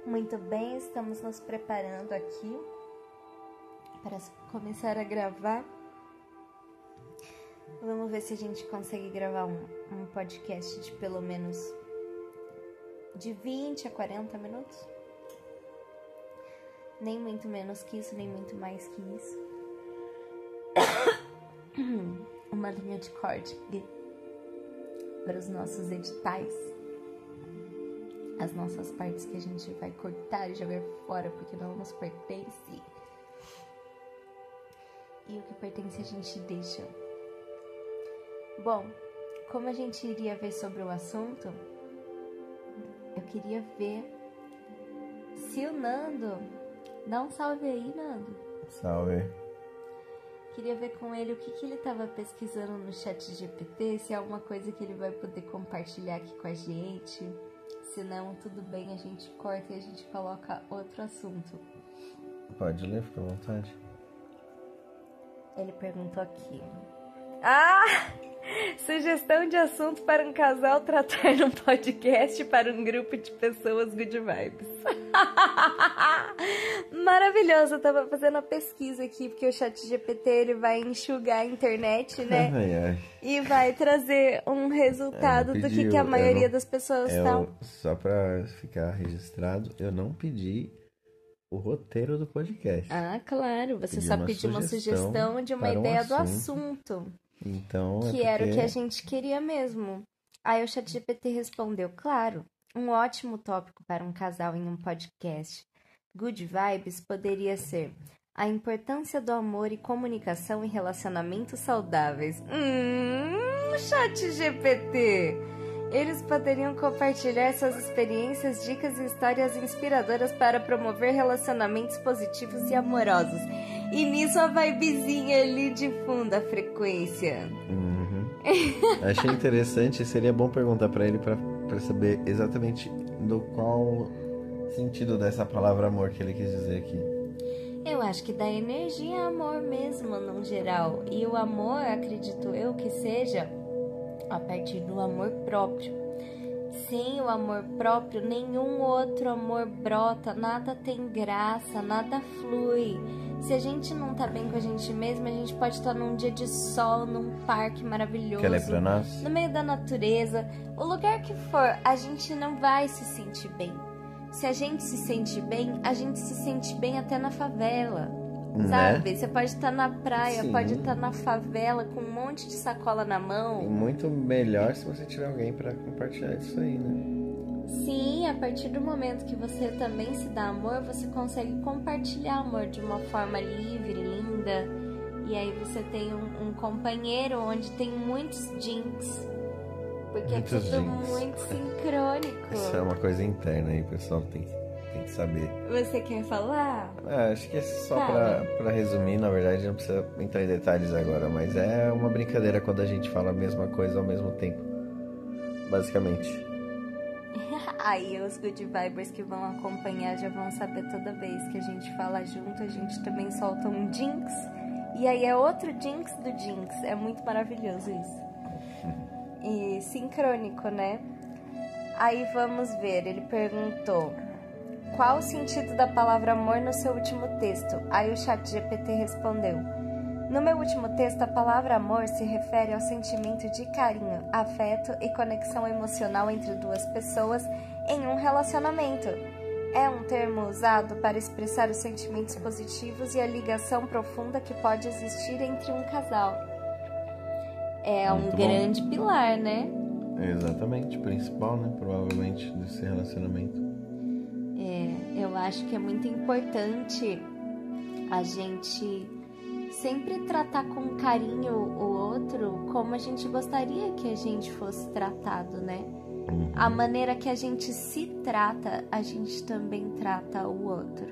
Muito bem, estamos nos preparando aqui para começar a gravar. Vamos ver se a gente consegue gravar um podcast de pelo menos de 20 a 40 minutos. Nem muito menos que isso, nem muito mais que isso. Uma linha de corte para os nossos editais. As nossas partes que a gente vai cortar e jogar fora porque não nos pertence. E o que pertence a gente deixa. Bom, como a gente iria ver sobre o assunto, eu queria ver se o Nando... Dá um salve aí, Nando. Salve. Queria ver com ele o que ele estava pesquisando no ChatGPT, se é alguma coisa que ele vai poder compartilhar aqui com a gente. Se não, tudo bem, a gente corta e a gente coloca outro assunto. Pode ler, fica à vontade. Ele perguntou aqui. Sugestão de assunto para um casal tratar num podcast para um grupo de pessoas good vibes. Maravilhoso, eu tava fazendo a pesquisa aqui, porque o ChatGPT ele vai enxugar a internet, né? Ai. E vai trazer um resultado do que a maioria das pessoas estão. Só pra ficar registrado, eu não pedi o roteiro do podcast. Claro, você só pediu uma sugestão de uma ideia do assunto. Então, que era o que a gente queria mesmo. Aí o ChatGPT respondeu, claro, um ótimo tópico para um casal em um podcast. Good Vibes poderia ser a importância do amor e comunicação em relacionamentos saudáveis. ChatGPT! Eles poderiam compartilhar suas experiências, dicas e histórias inspiradoras para promover relacionamentos positivos e amorosos. E nisso a vibezinha ali de fundo, a frequência. Achei interessante, seria bom perguntar pra ele pra saber exatamente do qual sentido dessa palavra amor que ele quis dizer aqui. Eu acho que dá energia é amor mesmo, no geral. E o amor, acredito eu, que seja a partir do amor próprio. Sem o amor próprio, nenhum outro amor brota, nada tem graça, nada flui. Se a gente não tá bem com a gente mesma, a gente pode estar num dia de sol, num parque maravilhoso, Quer ler pra nós? no meio da natureza, o lugar que for, a gente não vai se sentir bem. Se a gente se sente bem, a gente se sente bem até na favela, sabe? Você pode estar na praia, Sim. pode estar na favela com um monte de sacola na mão. E muito melhor se você tiver alguém pra compartilhar isso aí, né? Sim, a partir do momento que você também se dá amor, você consegue compartilhar amor de uma forma livre, linda. E aí você tem um companheiro onde tem muitos jinx. Porque Muitos é tudo jinx. muito sincrônico. Isso é uma coisa interna aí, pessoal, tem que saber. Você quer falar? Acho que é só pra resumir, na verdade, não precisa entrar em detalhes agora, mas é uma brincadeira quando a gente fala a mesma coisa ao mesmo tempo, basicamente. Aí os good vibers que vão acompanhar já vão saber toda vez que a gente fala junto, a gente também solta um jinx. E aí é outro jinx do jinx. É muito maravilhoso isso. E sincrônico, né? Aí vamos ver, ele perguntou: qual o sentido da palavra amor no seu último texto? Aí o ChatGPT respondeu: no meu último texto, a palavra amor se refere ao sentimento de carinho, afeto e conexão emocional entre duas pessoas em um relacionamento. É um termo usado para expressar os sentimentos positivos e a ligação profunda que pode existir entre um casal. É Muito um bom. grande pilar, né? Exatamente, principal, né? Provavelmente, desse relacionamento. Eu acho que é muito importante a gente sempre tratar com carinho o outro como a gente gostaria que a gente fosse tratado, né? A maneira que a gente se trata, a gente também trata o outro.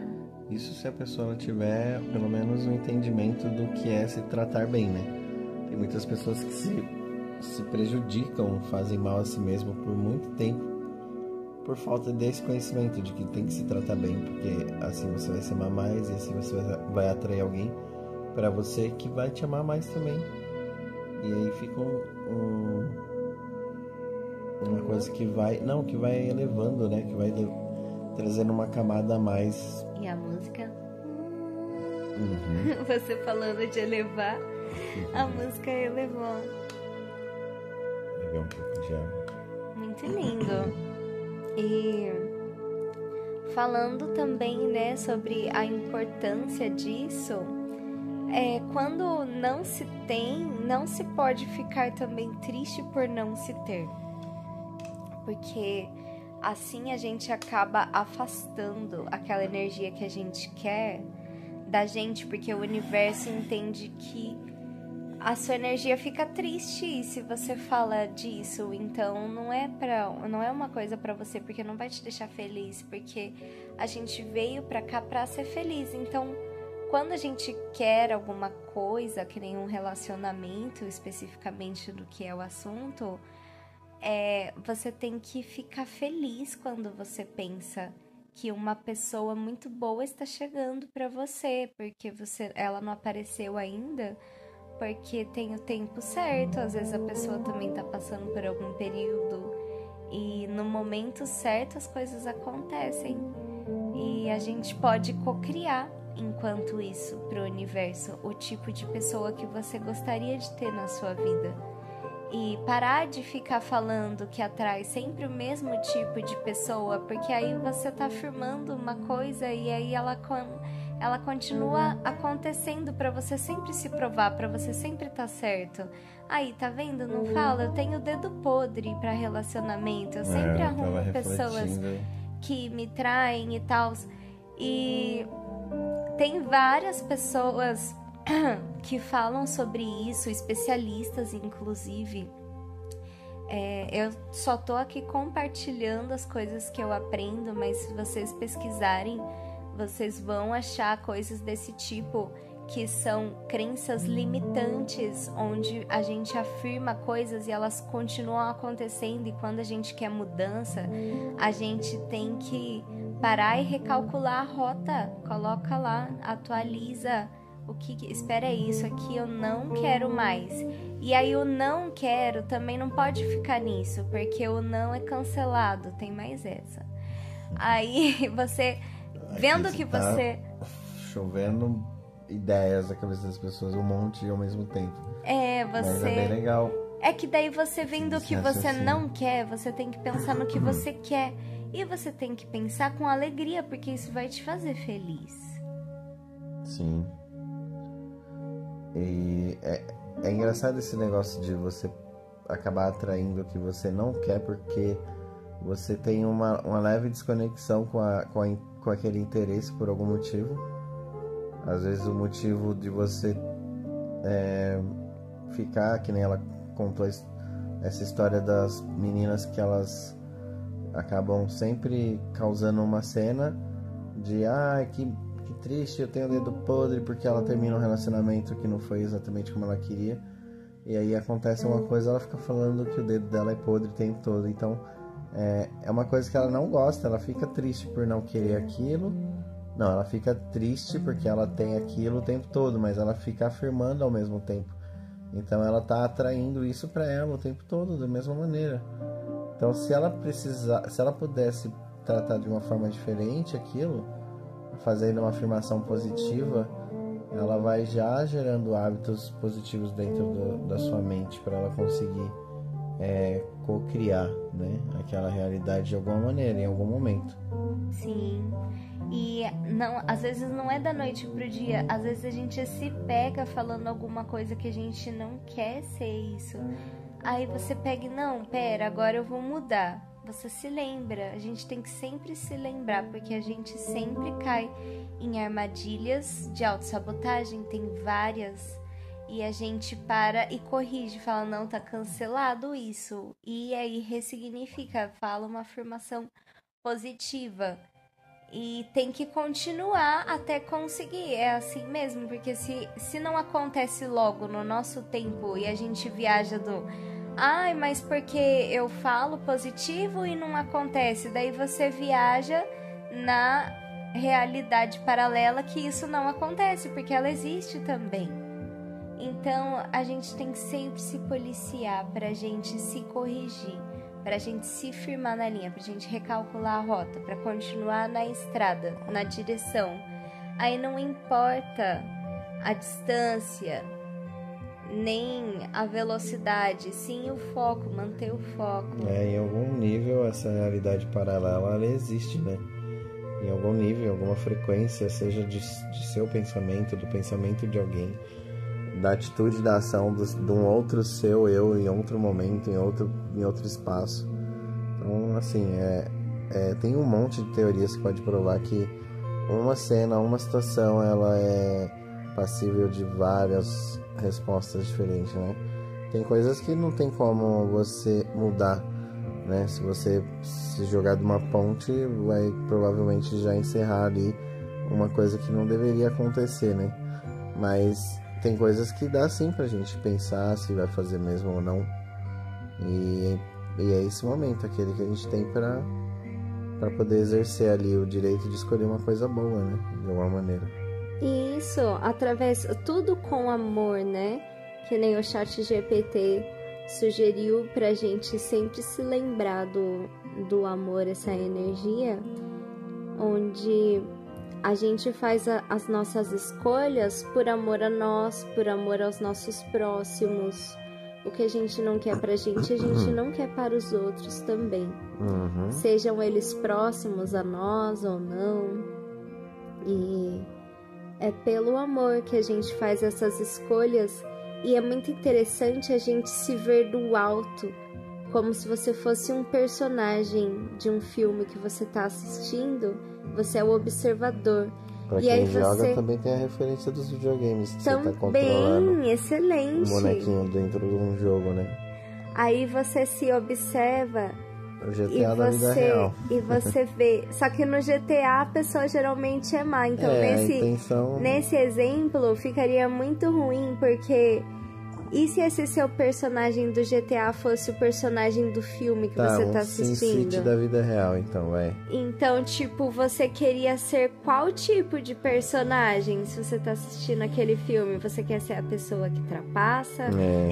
Isso se a pessoa tiver, pelo menos, um entendimento do que é se tratar bem, né? Tem muitas pessoas que se prejudicam, fazem mal a si mesmo por muito tempo, por falta desse conhecimento de que tem que se tratar bem, porque assim você vai se amar mais e assim você vai atrair alguém pra você que vai te amar mais também. E aí fica uma coisa que vai elevando, né? Que vai trazendo uma camada a mais. E a música? Uhum. Você falando de elevar, a música elevou. Beber um pouco de água. Muito lindo. E falando também, né, sobre a importância disso, quando não se tem, não se pode ficar também triste por não se ter. Porque assim a gente acaba afastando aquela energia que a gente quer da gente, porque o universo entende que a sua energia fica triste se você fala disso. Então não é uma coisa pra você, porque não vai te deixar feliz, porque a gente veio pra cá pra ser feliz. Então quando a gente quer alguma coisa, que nem um relacionamento, especificamente do que é o assunto, você tem que ficar feliz quando você pensa que uma pessoa muito boa está chegando para você, porque ela não apareceu ainda, porque tem o tempo certo. Às vezes a pessoa também está passando por algum período e no momento certo as coisas acontecem e a gente pode cocriar enquanto isso para o universo o tipo de pessoa que você gostaria de ter na sua vida. E parar de ficar falando que atrai sempre o mesmo tipo de pessoa, porque aí você tá afirmando uma coisa e aí ela continua acontecendo para você sempre se provar, para você sempre tá certo. Aí, tá vendo? Não fala? Eu tenho o dedo podre para relacionamento, eu sempre arrumo pessoas que me traem e tal. E tem várias pessoas que falam sobre isso, especialistas inclusive. Eu só tô aqui compartilhando as coisas que eu aprendo, mas se vocês pesquisarem, vocês vão achar coisas desse tipo, que são crenças limitantes, onde a gente afirma coisas e elas continuam acontecendo, e quando a gente quer mudança, a gente tem que parar e recalcular a rota, coloca lá, atualiza. Espera aí, isso aqui eu não quero mais. E aí o não quero também não pode ficar nisso, porque o não é cancelado, tem mais essa. Aí você, vendo que você... chovendo ideias na cabeça das pessoas, um monte ao mesmo tempo. Mas é bem legal. É que daí você vendo o que você não quer, você tem que pensar no que você quer. E você tem que pensar com alegria, porque isso vai te fazer feliz. Sim. E é engraçado esse negócio de você acabar atraindo o que você não quer, porque você tem uma leve desconexão com aquele interesse por algum motivo. Às vezes o motivo de você ficar, que nem ela contou essa história das meninas que elas acabam sempre causando uma cena de que triste, eu tenho o dedo podre, porque ela termina um relacionamento que não foi exatamente como ela queria, e aí acontece uma coisa, ela fica falando que o dedo dela é podre o tempo todo. Então é uma coisa que ela não gosta, ela fica triste por não querer aquilo. Não, ela fica triste porque ela tem aquilo o tempo todo, mas ela fica afirmando ao mesmo tempo. Então ela tá atraindo isso para ela o tempo todo, da mesma maneira. Então se ela pudesse tratar de uma forma diferente aquilo, fazendo uma afirmação positiva, ela vai já gerando hábitos positivos dentro da sua mente para ela conseguir co-criar, né, aquela realidade de alguma maneira, em algum momento. Sim. E não, às vezes não é da noite pro dia, às vezes a gente se pega falando alguma coisa que a gente não quer ser isso. Aí você pega e não, pera, agora eu vou mudar. Você se lembra, a gente tem que sempre se lembrar, porque a gente sempre cai em armadilhas de autossabotagem, tem várias, e a gente para e corrige, fala, não, tá cancelado isso, e aí ressignifica, fala uma afirmação positiva, e tem que continuar até conseguir, é assim mesmo, porque se não acontece logo no nosso tempo e a gente viaja mas porque eu falo positivo e não acontece. Daí você viaja na realidade paralela que isso não acontece, porque ela existe também. Então a gente tem que sempre se policiar pra gente se corrigir. pra gente se firmar na linha, pra gente recalcular a rota, pra continuar na estrada, na direção. Aí não importa a distância, nem a velocidade, sim o foco, manter o foco. Em algum nível essa realidade paralela ela existe, né? Em algum nível, em alguma frequência, seja de seu pensamento, do pensamento de alguém, da atitude, da ação de um outro seu eu em outro momento, em outro espaço. Então, assim, tem um monte de teorias que pode provar que uma cena, uma situação, ela é passível de várias respostas diferentes, né? Tem coisas que não tem como você mudar, né? Se você se jogar de uma ponte, vai provavelmente já encerrar ali uma coisa que não deveria acontecer, né? Mas tem coisas que dá sim pra gente pensar se vai fazer mesmo ou não. E é esse momento, aquele que a gente tem pra poder exercer ali o direito de escolher uma coisa boa, né? De alguma maneira. Isso, através, tudo com amor, né? Que nem o ChatGPT sugeriu pra gente sempre se lembrar do amor, essa energia, onde a gente faz as nossas escolhas por amor a nós, por amor aos nossos próximos. O que a gente não quer pra gente, a gente não quer para os outros também. Sejam eles próximos a nós ou não. E é pelo amor que a gente faz essas escolhas. E é muito interessante a gente se ver do alto, como se você fosse um personagem de um filme que você está assistindo. Você é o observador. Pra e quem aí joga você também tem a referência dos videogames que também, você tá controlando excelente. um bonequinho dentro de um jogo, né? Aí você se observa O GTA da vida real. e você vê. Só que no GTA a pessoa geralmente é má. Então nesse exemplo ficaria muito ruim, porque e se esse seu personagem do GTA fosse o personagem do filme que você tá assistindo? Sin City da vida real, então, Então, tipo, você queria ser qual tipo de personagem se você tá assistindo aquele filme? Você quer ser a pessoa que trapaça?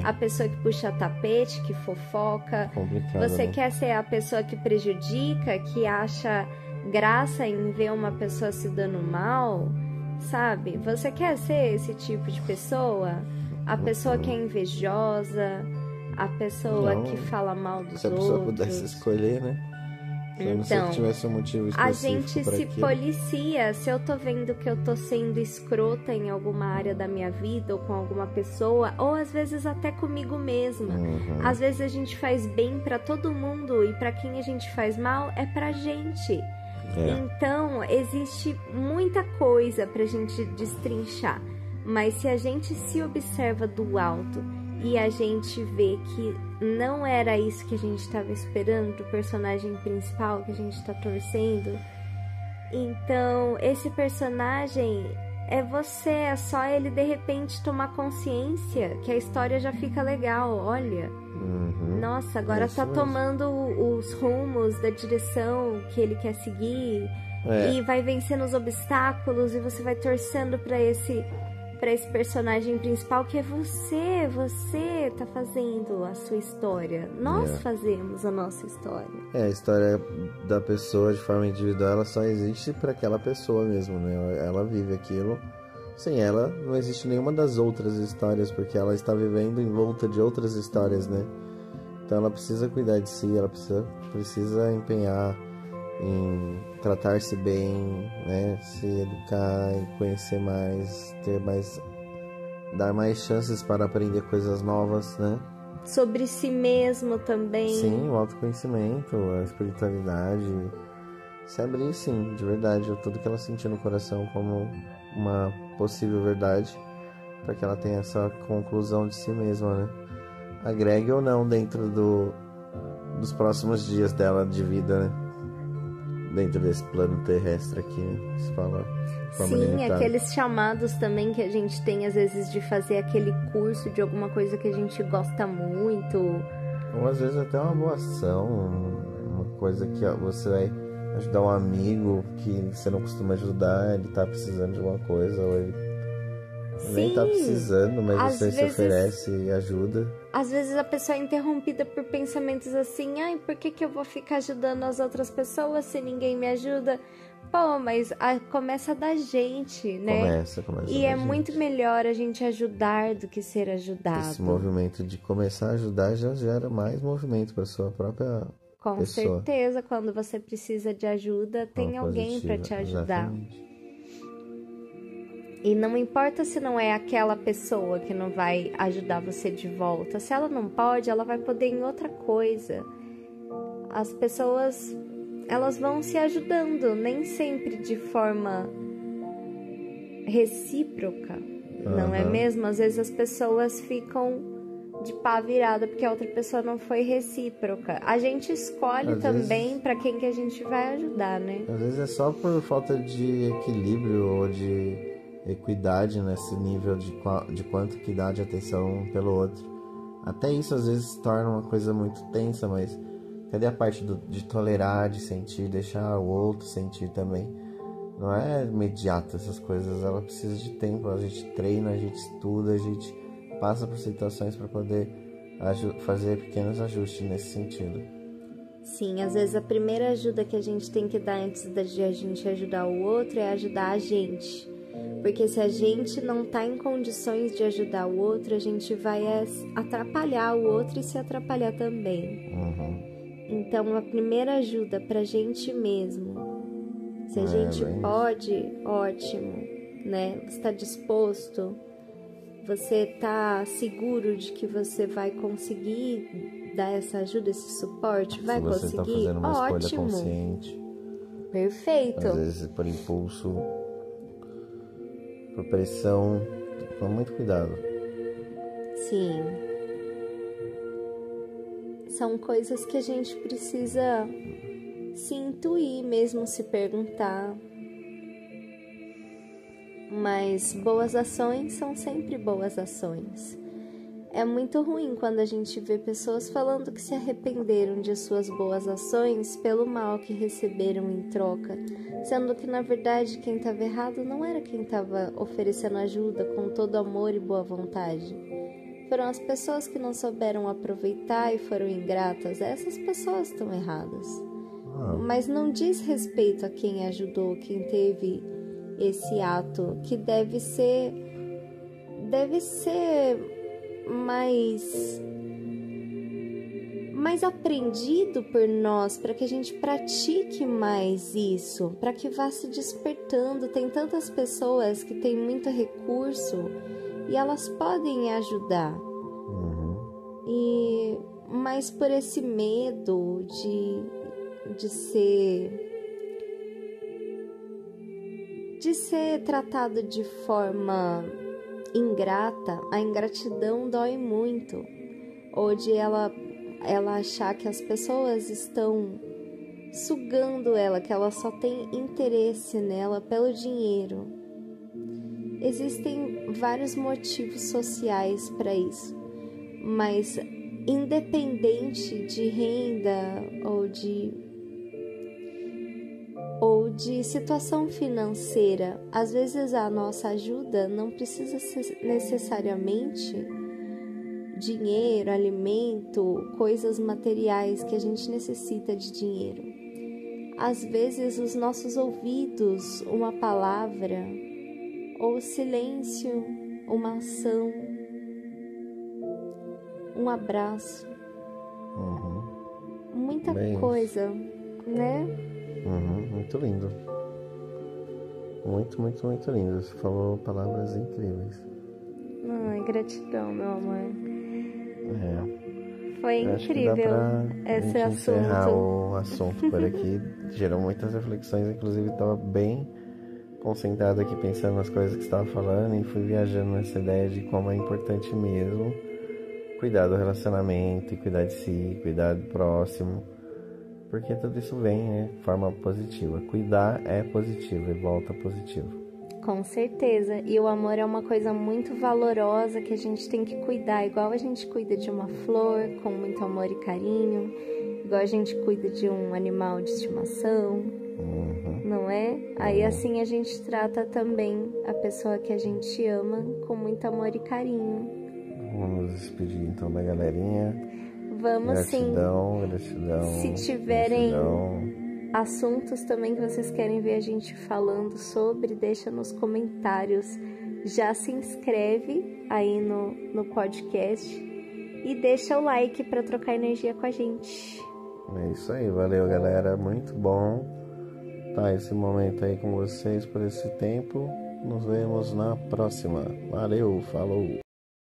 A pessoa que puxa tapete, que fofoca? Complicado, Você né? quer ser a pessoa que prejudica, que acha graça em ver uma pessoa se dando mal? Sabe? Você quer ser esse tipo de pessoa? A pessoa que é invejosa, a pessoa que fala mal dos outros. Se a pessoa pudesse escolher, né? Eu não sei que tivesse um motivo específico a gente se aquilo. policia. Se eu tô vendo que eu tô sendo escrota em alguma área da minha vida, ou com alguma pessoa, ou às vezes até comigo mesma. Às vezes a gente faz bem pra todo mundo, e pra quem a gente faz mal é pra gente. Então existe muita coisa pra gente destrinchar. Mas se a gente se observa do alto e a gente vê que não era isso que a gente estava esperando do personagem principal que a gente está torcendo, então esse personagem é você, é só ele de repente tomar consciência que a história já fica legal. Olha, nossa, agora tá tomando os rumos da direção que ele quer seguir e vai vencendo os obstáculos, e você vai torcendo para esse personagem principal, que é você tá fazendo a sua história. Nós fazemos a nossa história. A história da pessoa de forma individual, ela só existe para aquela pessoa mesmo, né? Ela vive aquilo. Sem ela, não existe nenhuma das outras histórias, porque ela está vivendo em volta de outras histórias, né? Então ela precisa cuidar de si, ela precisa empenhar em tratar-se bem, né? Se educar e conhecer mais, dar mais chances para aprender coisas novas, né? Sobre si mesmo também. Sim, o autoconhecimento, a espiritualidade, se abrir, sim, de verdade, tudo que ela sentiu no coração como uma possível verdade, para que ela tenha essa conclusão de si mesma, né? Agregue ou não dentro dos próximos dias dela de vida, né? Dentro desse plano terrestre aqui, né? Que se fala de forma limitada. Aqueles chamados também que a gente tem às vezes de fazer aquele curso de alguma coisa que a gente gosta muito. Ou às vezes até uma boa ação, uma coisa que você vai ajudar um amigo que você não costuma ajudar, ele tá precisando de alguma coisa, ou ele Nem tá precisando, mas às você se vezes- oferece e ajuda. Às vezes a pessoa é interrompida por pensamentos assim, ai, por que eu vou ficar ajudando as outras pessoas se ninguém me ajuda? Pô, mas começa da gente, né? Começa E da é gente. muito melhor a gente ajudar do que ser ajudado. Esse movimento de começar a ajudar já gera mais movimento para sua própria Com pessoa. certeza, quando você precisa de ajuda, tem alguém para te ajudar. Exatamente. E não importa se não é aquela pessoa que não vai ajudar você de volta. Se ela não pode, ela vai poder em outra coisa. As pessoas, elas vão se ajudando, nem sempre de forma recíproca, não é mesmo? Às vezes as pessoas ficam de pá virada porque a outra pessoa não foi recíproca. A gente escolhe também para quem que a gente vai ajudar, né? Às vezes é só por falta de equilíbrio ou de equidade nesse nível de quanto que dá de atenção um pelo outro. Até isso às vezes se torna uma coisa muito tensa, mas cadê a parte de tolerar, de sentir, deixar o outro sentir também? Não é imediato essas coisas, ela precisa de tempo, a gente treina, a gente estuda, a gente passa por situações para poder fazer pequenos ajustes nesse sentido. Sim, às vezes a primeira ajuda que a gente tem que dar antes de a gente ajudar o outro é ajudar a gente. Porque se a gente não tá em condições de ajudar o outro, a gente vai atrapalhar o outro e se atrapalhar também. Então, a primeira ajuda pra gente mesmo. Se a gente pode, ótimo, né? Você está disposto, você tá seguro de que você vai conseguir dar essa ajuda, esse suporte? Vai conseguir? Se você tá fazendo uma escolha ótimo. consciente. Perfeito. Às vezes por impulso, por pressão, com muito cuidado. Sim. São coisas que a gente precisa se intuir mesmo, se perguntar. Mas boas ações são sempre boas ações. É muito ruim quando a gente vê pessoas falando que se arrependeram de suas boas ações pelo mal que receberam em troca, sendo que na verdade quem estava errado não era quem estava oferecendo ajuda com todo amor e boa vontade. Foram as pessoas que não souberam aproveitar e foram ingratas. Essas pessoas estão erradas. Mas não diz respeito a quem ajudou, quem teve esse ato, que deve ser mais aprendido por nós, para que a gente pratique mais isso, para que vá se despertando. Tem tantas pessoas que têm muito recurso e elas podem ajudar. Mas por esse medo de ser tratado de forma ingrata, a ingratidão dói muito. Ou de ela achar que as pessoas estão sugando ela, que ela só tem interesse nela pelo dinheiro. Existem vários motivos sociais para isso, mas independente de renda ou de situação financeira, às vezes a nossa ajuda não precisa ser necessariamente dinheiro, alimento, coisas materiais que a gente necessita de dinheiro. Às vezes os nossos ouvidos, uma palavra, ou silêncio, uma ação, um abraço, muita coisa, né? Muito lindo. Muito, muito, muito lindo. Você falou palavras incríveis. Ai, gratidão, meu amor. Foi acho que incrível dá pra esse gente encerrar assunto. o assunto por aqui. Gerou muitas reflexões. Inclusive, estava bem concentrado aqui pensando nas coisas que você estava falando e fui viajando nessa ideia de como é importante mesmo cuidar do relacionamento e cuidar de si, cuidar do próximo. Porque tudo isso vem, né, de forma positiva. Cuidar é positivo e volta positivo. Com certeza. E o amor é uma coisa muito valorosa que a gente tem que cuidar. Igual a gente cuida de uma flor com muito amor e carinho. Igual a gente cuida de um animal de estimação. não é? Aí assim a gente trata também a pessoa que a gente ama com muito amor e carinho. Vamos despedir então da galerinha. Vamos gratidão, sim. Gratidão. Se tiverem gratidão. assuntos também que vocês querem ver a gente falando sobre, deixa nos comentários. Já se inscreve aí no podcast e deixa o like para trocar energia com a gente. É isso aí, valeu galera, muito bom tá esse momento aí com vocês por esse tempo. Nos vemos na próxima. Valeu, falou!